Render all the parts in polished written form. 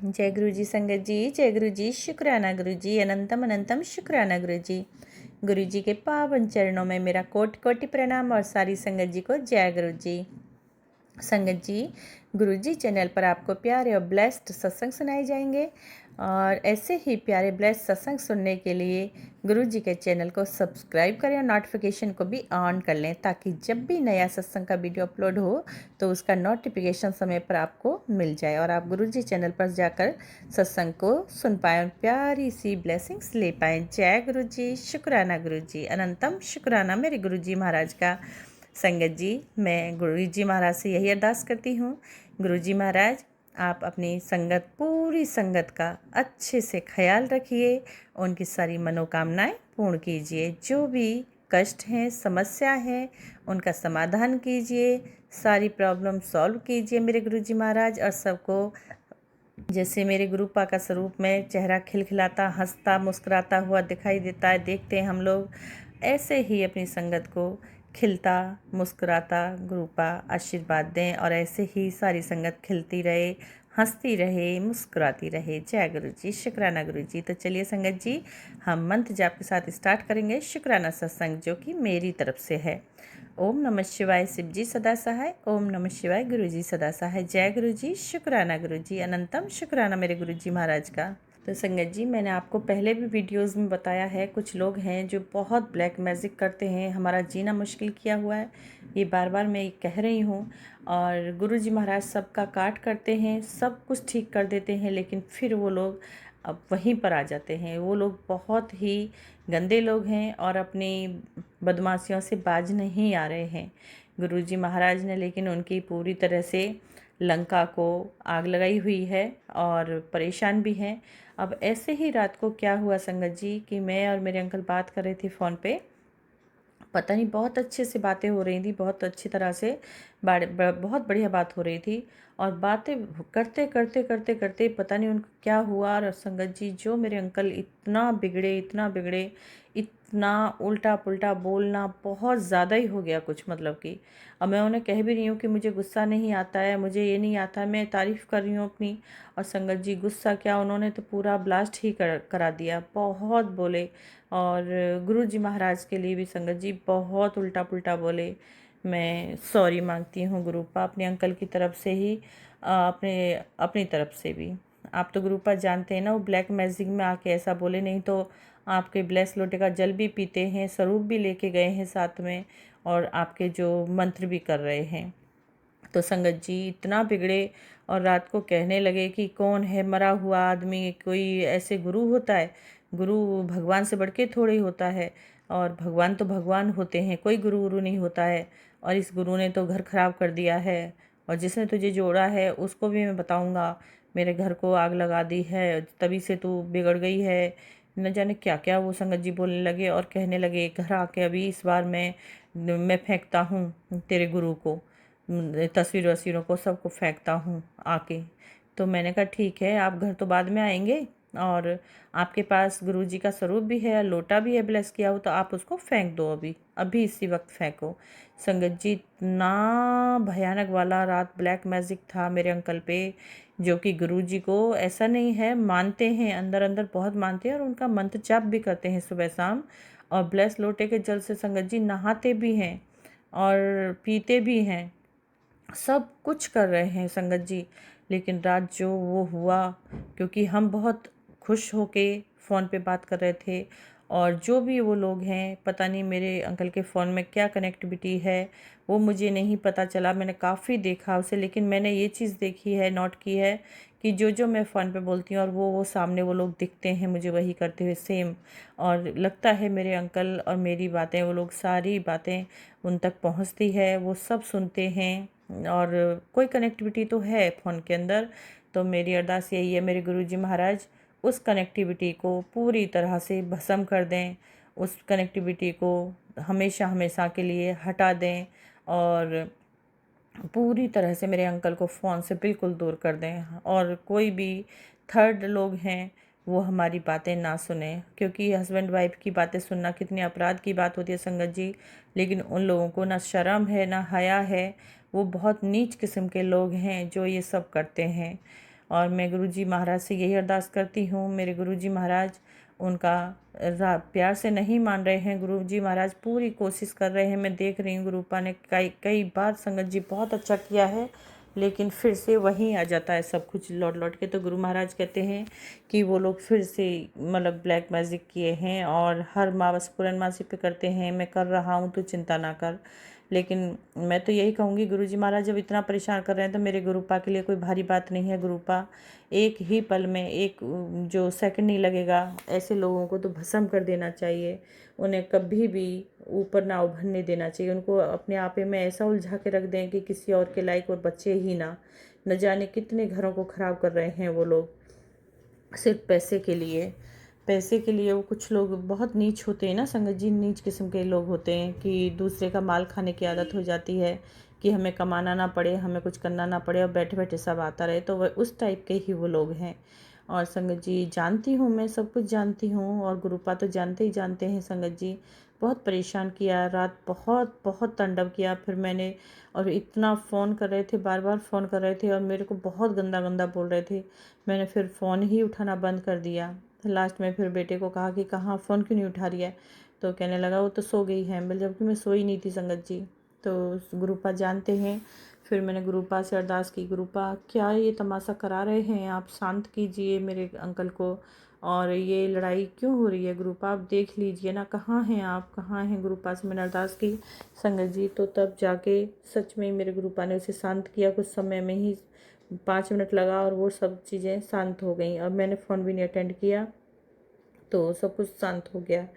जय गुरु जी संगत जी, जय गुरु जी, शुक्राना गुरु जी, अनंतम अनंतम शुक्राना गुरु जी। गुरु जी के पावन चरणों में मेरा कोटि कोटि प्रणाम और सारी संगत जी को जय गुरु जी। संगत जी, गुरु जी चैनल पर आपको प्यारे और ब्लेस्ड सत्संग सुनाए जाएंगे और ऐसे ही प्यारे ब्लेस्ड सत्संग सुनने के लिए गुरु जी के चैनल को सब्सक्राइब करें और नोटिफिकेशन को भी ऑन कर लें, ताकि जब भी नया सत्संग का वीडियो अपलोड हो तो उसका नोटिफिकेशन समय पर आपको मिल जाए और आप गुरु जी चैनल पर जाकर सत्संग को सुन पाएँ, प्यारी सी ब्लेसिंग्स ले पाएँ। जय गुरु जी, शुक्राना गुरु जी, अनंतम शुक्राना मेरे गुरु जी महाराज का। संगत जी, मैं गुरु जी महाराज से यही अरदास करती हूँ, गुरु जी महाराज आप अपनी संगत, पूरी संगत का अच्छे से ख्याल रखिए, उनकी सारी मनोकामनाएं पूर्ण कीजिए, जो भी कष्ट हैं, समस्या है, उनका समाधान कीजिए, सारी प्रॉब्लम सॉल्व कीजिए मेरे गुरु जी महाराज। और सबको जैसे मेरे गुरुपा का स्वरूप में चेहरा खिलखिलाता, हंसता, मुस्कुराता हुआ दिखाई देता है, देखते हैं हम लोग, ऐसे ही अपनी संगत को खिलता मुस्कुराता गुरुपा आशीर्वाद दें और ऐसे ही सारी संगत खिलती रहे, हंसती रहे, मुस्कुराती रहे। जय गुरु जी, शुक्राना गुरु जी। तो चलिए संगत जी, हम मंत्र जाप के साथ स्टार्ट करेंगे शुक्राना सत्संग, जो कि मेरी तरफ से है। ओम नमः शिवाय, शिव जी सदा सहाय। ओम नमः शिवाय, गुरु जी सदा सहाय। जय गुरु जी, शुक्राना गुरु जी, अनंतम शुक्राना मेरे गुरु जी महाराज का। तो संगत जी, मैंने आपको पहले भी वीडियोस में बताया है, कुछ लोग हैं जो बहुत ब्लैक मैजिक करते हैं, हमारा जीना मुश्किल किया हुआ है, ये बार बार मैं कह रही हूँ। और गुरु जी महाराज सबका काट करते हैं, सब कुछ ठीक कर देते हैं, लेकिन फिर वो लोग अब वहीं पर आ जाते हैं। वो लोग बहुत ही गंदे लोग हैं और अपनी बदमाशियों से बाज नहीं आ रहे हैं। गुरु जी महाराज ने लेकिन उनकी पूरी तरह से लंका को आग लगाई हुई है और परेशान भी हैं। अब ऐसे ही रात को क्या हुआ संगत जी कि मैं और मेरे अंकल बात कर रहे थे फ़ोन पे, पता नहीं बहुत अच्छे से बातें हो रही थी, बहुत अच्छी तरह से बहुत बढ़िया बात हो रही थी। और बातें करते करते करते करते पता नहीं उनको क्या हुआ, और संगत जी जो मेरे अंकल इतना बिगड़े, इतना बिगड़े, इतना उल्टा पुल्टा बोलना बहुत ज़्यादा ही हो गया कुछ, मतलब कि अब मैं उन्हें कह भी रही हूँ कि मुझे गुस्सा नहीं आता है, मुझे ये नहीं आता, मैं तारीफ़ कर रही हूँ अपनी, और संगत जी गुस्सा क्या, उन्होंने तो पूरा ब्लास्ट ही करा दिया, बहुत बोले। और गुरु जी महाराज के लिए भी संगत जी बहुत उल्टा पुल्टा बोले। मैं सॉरी मांगती हूँ गुरुपा अपने अंकल की तरफ से ही, अपने अपनी तरफ से भी। आप तो गुरुपा जानते हैं ना, वो ब्लैक मैजिक में आके ऐसा बोले, नहीं तो आपके ब्लेस लोटे का जल भी पीते हैं, स्वरूप भी लेके गए हैं साथ में, और आपके जो मंत्र भी कर रहे हैं। तो संगत जी इतना बिगड़े और रात को कहने लगे कि कौन है मरा हुआ आदमी, कोई ऐसे गुरु होता है, गुरु भगवान से बढ़ के थोड़े ही होता है, और भगवान तो भगवान होते हैं, कोई गुरु गुरु नहीं होता है, और इस गुरु ने तो घर खराब कर दिया है, और जिसने तुझे जोड़ा है उसको भी मैं बताऊंगा, मेरे घर को आग लगा दी है, तभी से तू बिगड़ गई है, न जाने क्या क्या वो संगत जी बोलने लगे। और कहने लगे घर आके अभी इस बार मैं फेंकता हूँ तेरे गुरु को, तस्वीर वस्वीरों को सबको फेंकता हूँ आके। तो मैंने कहा ठीक है, आप घर तो बाद में आएंगे, और आपके पास गुरु जी का स्वरूप भी है, लोटा भी है ब्लेस किया हो, तो आप उसको फेंक दो, अभी अभी इसी वक्त फेंको। संगत जी इतना भयानक वाला रात ब्लैक मैजिक था मेरे अंकल पे, जो कि गुरु जी को ऐसा नहीं है, मानते हैं, अंदर अंदर बहुत मानते हैं, और उनका मंत्र जाप भी करते हैं सुबह शाम, और ब्लेस लोटे के जल से संगत जी नहाते भी हैं और पीते भी हैं, सब कुछ कर रहे हैं संगत जी। लेकिन रात जो वो हुआ, क्योंकि हम बहुत खुश होके फ़ोन पे बात कर रहे थे, और जो भी वो लोग हैं, पता नहीं मेरे अंकल के फ़ोन में क्या कनेक्टिविटी है वो मुझे नहीं पता चला, मैंने काफ़ी देखा उसे, लेकिन मैंने ये चीज़ देखी है, नोट की है कि जो जो मैं फ़ोन पे बोलती हूँ और वो सामने वो लोग दिखते हैं मुझे वही करते हुए सेम, और लगता है मेरे अंकल और मेरी बातें, वो लोग सारी बातें उन तक पहुँचती है, वो सब सुनते हैं, और कोई कनेक्टिविटी तो है फ़ोन के अंदर। तो मेरी अरदास यही है मेरे गुरुजी महाराज, उस कनेक्टिविटी को पूरी तरह से भस्म कर दें, उस कनेक्टिविटी को हमेशा हमेशा के लिए हटा दें, और पूरी तरह से मेरे अंकल को फ़ोन से बिल्कुल दूर कर दें, और कोई भी थर्ड लोग हैं वो हमारी बातें ना सुने, क्योंकि हस्बैंड वाइफ की बातें सुनना कितनी अपराध की बात होती है संगत जी। लेकिन उन लोगों को ना शर्म है ना हया है, वो बहुत नीच किस्म के लोग हैं जो ये सब करते हैं। और मैं गुरुजी महाराज से यही अरदास करती हूँ, मेरे गुरुजी महाराज उनका प्यार से नहीं मान रहे हैं। गुरुजी महाराज पूरी कोशिश कर रहे हैं, मैं देख रही हूँ गुरुपा ने कई कई बार संगत जी बहुत अच्छा किया है, लेकिन फिर से वहीं आ जाता है सब कुछ लौट लौट के। तो गुरु महाराज कहते हैं कि वो लोग फिर से मतलब ब्लैक मैजिक किए हैं और हर मावस पूर्णमासी पे करते हैं, मैं कर रहा हूँ तो चिंता ना कर। लेकिन मैं तो यही कहूँगी गुरुजी महाराज जब इतना परेशान कर रहे हैं तो मेरे गुरुपा के लिए कोई भारी बात नहीं है। गुरुपा एक ही पल में, एक जो सेकंड नहीं लगेगा, ऐसे लोगों को तो भस्म कर देना चाहिए। उन्हें कभी भी ऊपर ना उभरने देना चाहिए। उनको अपने आपे में ऐसा उलझा के रख दें कि किसी और के लायक और बच्चे ही ना। न जाने कितने घरों को ख़राब कर रहे हैं वो लोग सिर्फ पैसे के लिए। पैसे के लिए वो कुछ लोग बहुत नीच होते हैं ना संगत जी, नीच किस्म के लोग होते हैं कि दूसरे का माल खाने की आदत हो जाती है कि हमें कमाना ना पड़े, हमें कुछ करना ना पड़े और बैठे बैठे सब आता रहे। तो वह उस टाइप के ही वो लोग हैं। और संगत जी जानती हूँ, मैं सब कुछ जानती हूँ और गुरुपा तो जानते ही जानते हैं संगत जी। बहुत परेशान किया, रात बहुत बहुत तांडव किया। फिर मैंने, और इतना फ़ोन कर रहे थे, बार बार फ़ोन कर रहे थे और मेरे को बहुत गंदा गंदा बोल रहे थे। मैंने फिर फ़ोन ही उठाना बंद कर दिया। लास्ट में फिर बेटे को कहा कि कहाँ फ़ोन क्यों नहीं उठा रही है, तो कहने लगा वो तो सो गई है। जबकि मैं सोई नहीं थी संगत जी। तो गुरुपा जानते हैं। फिर मैंने गुरुपा से अरदास की, गुरुपा क्या ये तमाशा करा रहे हैं आप, शांत कीजिए मेरे अंकल को। और ये लड़ाई क्यों हो रही है गुरुपा, आप देख लीजिए ना, कहाँ हैं आप, कहाँ हैं। गुरुपा से मैंने अरदास की संगत जी। तो तब जाके सच में मेरे गुरुपा ने उसे शांत किया। कुछ समय में ही 5 मिनट लगा और वो सब चीज़ें शांत हो गई। और मैंने फ़ोन भी नहीं अटेंड किया तो सब कुछ शांत हो गया।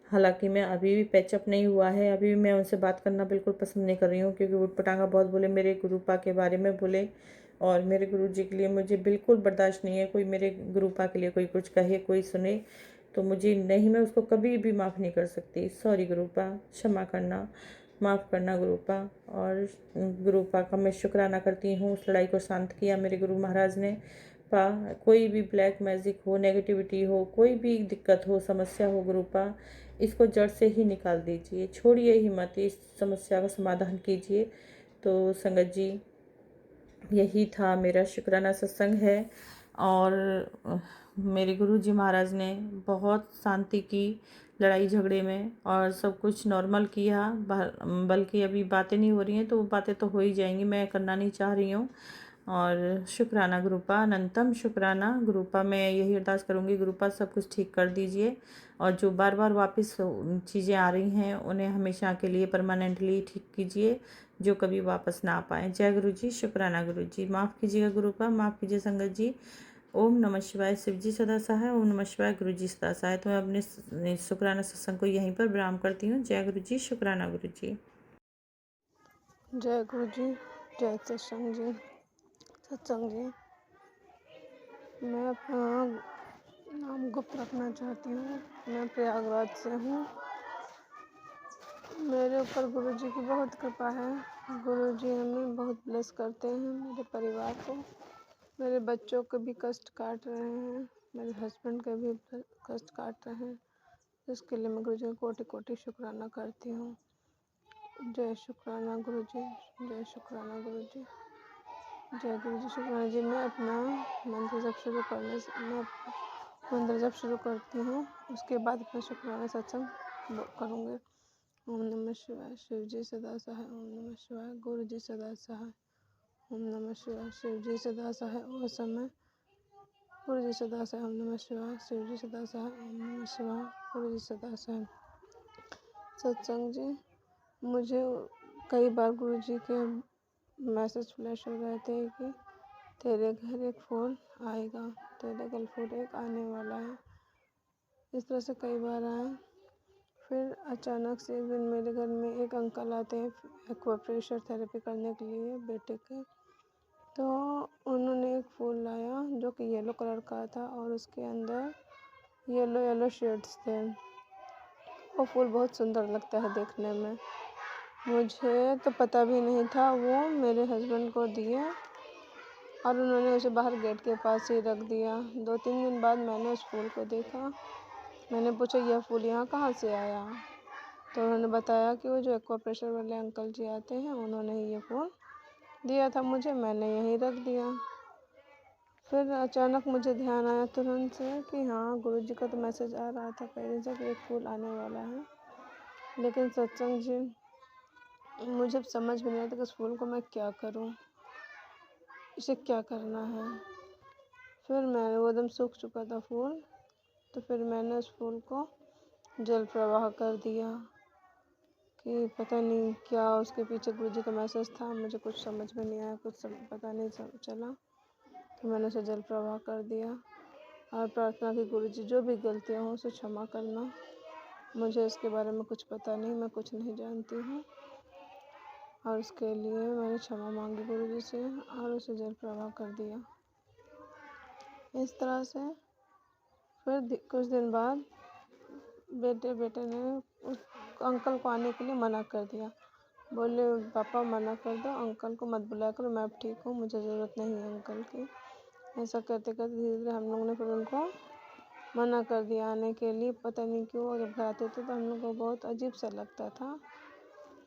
हालांकि मैं अभी भी पैचअप नहीं हुआ है, अभी भी मैं उनसे बात करना बिल्कुल पसंद नहीं कर रही हूँ, क्योंकि उट पटांगा बहुत बोले, मेरे गुरुपा के बारे में बोले। और मेरे गुरु जी के लिए मुझे बिल्कुल बर्दाश्त नहीं है कोई मेरे गुरुपा के लिए कोई कुछ कहे, कोई सुने तो मुझे नहीं, मैं उसको कभी भी माफ़ नहीं कर सकती। सॉरी गुरुपा, क्षमा करना, माफ़ करना गुरुपा। और गुरुपा का मैं शुक्राना करती हूँ, उस लड़ाई को शांत किया मेरे गुरु महाराज ने। पा कोई भी ब्लैक मैजिक हो, नेगेटिविटी हो, कोई भी दिक्कत हो, समस्या हो गुरुपा, इसको जड़ से ही निकाल दीजिए, छोड़िए ही मत, इस समस्या का समाधान कीजिए। तो संगत जी यही था मेरा शुक्राना सत्संग है। और मेरे गुरु जी महाराज ने बहुत शांति की लड़ाई झगड़े में और सब कुछ नॉर्मल किया। बल्कि अभी बातें नहीं हो रही हैं तो वो बातें तो हो ही जाएंगी, मैं करना नहीं चाह रही हूँ। और शुक्राना गुरुपा, अनंतम शुक्राना गुरुपा। मैं यही अरदास करूँगी गुरुपा सब कुछ ठीक कर दीजिए और जो बार बार वापस चीज़ें आ रही हैं उन्हें हमेशा के लिए परमानेंटली ठीक कीजिए, जो कभी वापस ना आ पाए। जय गुरु जी, शुक्राना गुरु जी। माफ़ कीजिएगा गुरुपा, माफ़ कीजिए संगत जी। ओम नमः शिवाय, शिव जी सदा सहाय। ओम नमः शिवाय, गुरु जी सदा सहाय। तो मैं अपने शुक्राना सत्संग को यहीं पर विराम करती हूँ। जय गुरु जी, शुक्राना गुरु जी। जय गुरु जी, जय सत्संग जी। सत्संग जी, मैं अपना नाम गुप्त रखना चाहती हूँ। मैं प्रयागराज से हूँ। मेरे ऊपर गुरु जी की बहुत कृपा है। गुरु जी हमें बहुत ब्लेस करते हैं, मेरे परिवार को, मेरे बच्चों को भी कष्ट काट रहे हैं, मेरे हस्बैंड के भी कष्ट काट रहे हैं। इसके लिए मैं गुरु जी को कोटि कोटि शुक्राना करती हूँ। जय शुक्राना गुरु जी, जय शुक्राना गुरु जी, जय गुरु जी, शुक्राना जी। मैं अपना मंत्र जब शुरू करने से मैं मंत्र जब शुरू करती हूँ उसके बाद अपना शुक्राना सत्संग करूँगी। ओम नमः शिवाय, शिव जी सदा सहाय। ओम नमः शिवाय, गुरु जी सदा सहाय। ओम नमः शिवाय, शिव जी सदा सहाय। और समय गुरु जी सदा सहाय। ओम नमः शिवाय, शिव जी सदा सहाय। ओम नमः शिवाय, गुरु जी सदा सहाय। सत्संग जी, मुझे कई बार गुरु जी के मैसेज फ्लैश हो रहे थे कि तेरे घर एक फूल आएगा, तेरे घर फूल एक आने वाला है। इस तरह से कई बार आए। फिर अचानक से एक दिन मेरे घर में एक अंकल आते हैं एक्वाप्रेशर थेरेपी करने के लिए बेटे के। तो उन्होंने एक फूल लाया जो कि येलो कलर का था और उसके अंदर येलो येलो शेड्स थे। वो फूल बहुत सुंदर लगता है देखने में। मुझे तो पता भी नहीं था, वो मेरे हस्बैंड को दिए और उन्होंने उसे बाहर गेट के पास ही रख दिया। 2-3 दिन बाद मैंने उस फूल को देखा। मैंने पूछा यह फूल यहाँ कहाँ से आया, तो उन्होंने बताया कि वो जो एक्वाप्रेशर वाले अंकल जी आते हैं उन्होंने ही ये फूल दिया था मुझे, मैंने यहीं रख दिया। फिर अचानक मुझे ध्यान आया तुरंत से कि हाँ, गुरुजी का तो मैसेज आ रहा था पहले से कि एक फूल आने वाला है। लेकिन सत्संग जी, मुझे समझ में नहीं आता कि इस फूल को मैं क्या करूँ, इसे क्या करना है। फिर मैंने वो एकदम सूख चुका था फूल, तो फिर मैंने उस फूल को जल प्रवाह कर दिया कि पता नहीं क्या उसके पीछे गुरुजी का मैसेज था, मुझे कुछ समझ में नहीं आया, पता नहीं चला। तो मैंने उसे जल प्रवाह कर दिया और प्रार्थना की गुरुजी जो भी गलतियाँ हों उसे क्षमा करना, मुझे इसके बारे में कुछ पता नहीं, मैं कुछ नहीं जानती हूँ। और उसके लिए मैंने क्षमा मांगी गुरुजी से और उसे जल प्रवाह कर दिया। इस तरह से फिर कुछ दिन बाद बेटे ने उस अंकल को आने के लिए मना कर दिया। बोले पापा मना कर दो, अंकल को मत बुलाया करो, मैं अब ठीक हूँ, मुझे ज़रूरत नहीं है अंकल की। ऐसा करते करते धीरे धीरे हम लोगों ने फिर उनको मना कर दिया आने के लिए। पता नहीं क्यों जब घर आते थे तो हम लोग को बहुत अजीब सा लगता था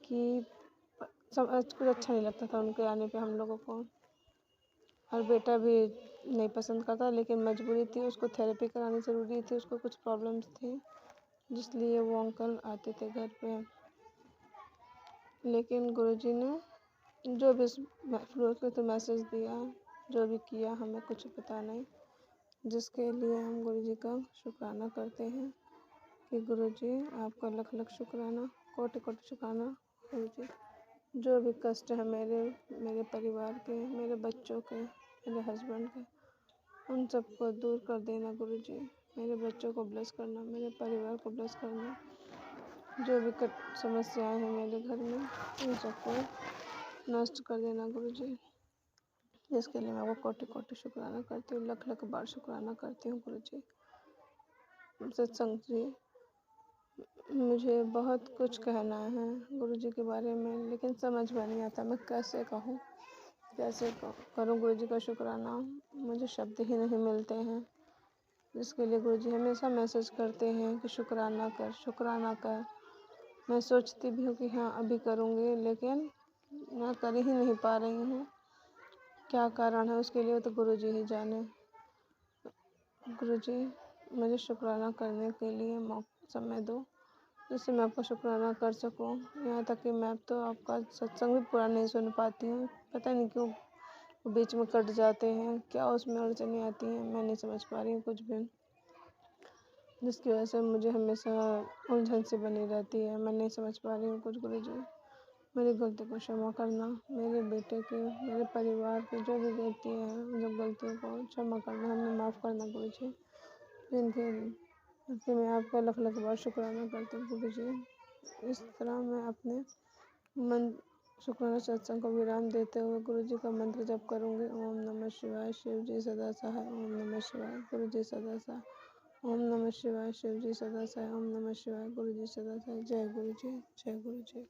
कि सब कुछ अच्छा नहीं लगता था उनके आने पे हम लोगों को। और बेटा भी नहीं पसंद करता, लेकिन मजबूरी थी, उसको थेरेपी करानी ज़रूरी थी, उसको कुछ प्रॉब्लम्स थी, जिसलिए वो अंकल आते थे घर पे। लेकिन गुरुजी ने जो भी फ्लोर पे तो मैसेज दिया, जो भी किया, हमें कुछ पता नहीं, जिसके लिए हम गुरुजी का शुक्राना करते हैं कि गुरुजी आपका लख लख शुक्राना, कोटि कोटि शुक्राना। गुरुजी जो भी कष्ट है मेरे परिवार के, मेरे बच्चों के, मेरे हस्बैंड के, उन सबको दूर कर देना गुरुजी। मेरे बच्चों को ब्लेस करना, मेरे परिवार को ब्लेस करना, जो भी समस्याएं हैं मेरे घर में उन सबको नष्ट कर देना गुरुजी। जिसके लिए मैं वो कोटि कोटि शुक्राना करती हूँ, लख लख बार शुक्राना करती हूँ गुरुजी। सत्संग जी, मुझे बहुत कुछ कहना है गुरुजी के बारे में, लेकिन समझ में नहीं आता मैं कैसे कहूँ, कैसे करूँ गुरुजी का शुक्राना, मुझे शब्द ही नहीं मिलते हैं। जिसके लिए गुरुजी हमेशा मैसेज करते हैं कि शुक्राना कर, शुक्राना कर। मैं सोचती भी हूँ कि हाँ अभी करूँगी, लेकिन मैं कर ही नहीं पा रही हूँ। क्या कारण है उसके लिए तो गुरुजी ही जाने। गुरुजी मुझे शुक्राना करने के लिए समय दो, जिससे मैं आपका शुक्राना कर सकूं। यहाँ तक कि मैं अब तो आपका सत्संग भी पूरा नहीं सुन पाती हूँ, पता नहीं क्यों वो बीच में कट जाते हैं, क्या उसमें अड़चनें आती हैं, मैं नहीं समझ पा रही हूँ कुछ भी, जिसकी वजह से मुझे हमेशा उलझन सी बनी रहती है, मैं नहीं समझ पा रही हूँ कुछ। गुरुजी मेरी गलती को क्षमा करना, मेरे बेटे के, मेरे परिवार की जो भी गलतियाँ हैं उन सब गलतियों को क्षमा करना, हमें माफ़ करना गुरुजी। जिनके मैं आपका लख लख बार शुक्राना करती हूँ गुरुजी। इस तरह मैं अपने मन शुक्राना सत्संग को विराम देते हुए गुरुजी का मंत्र जप करूँगी। ओम नमः शिवाय, शिव जी सदा सहाय। ओम नमः शिवाय, गुरुजी सदा सहाय। ओम नमः शिवाय, शिव जी सदा सहाय। ओम नमः शिवाय, गुरुजी सदा सहाय। जय गुरुजी, जय गुरुजी।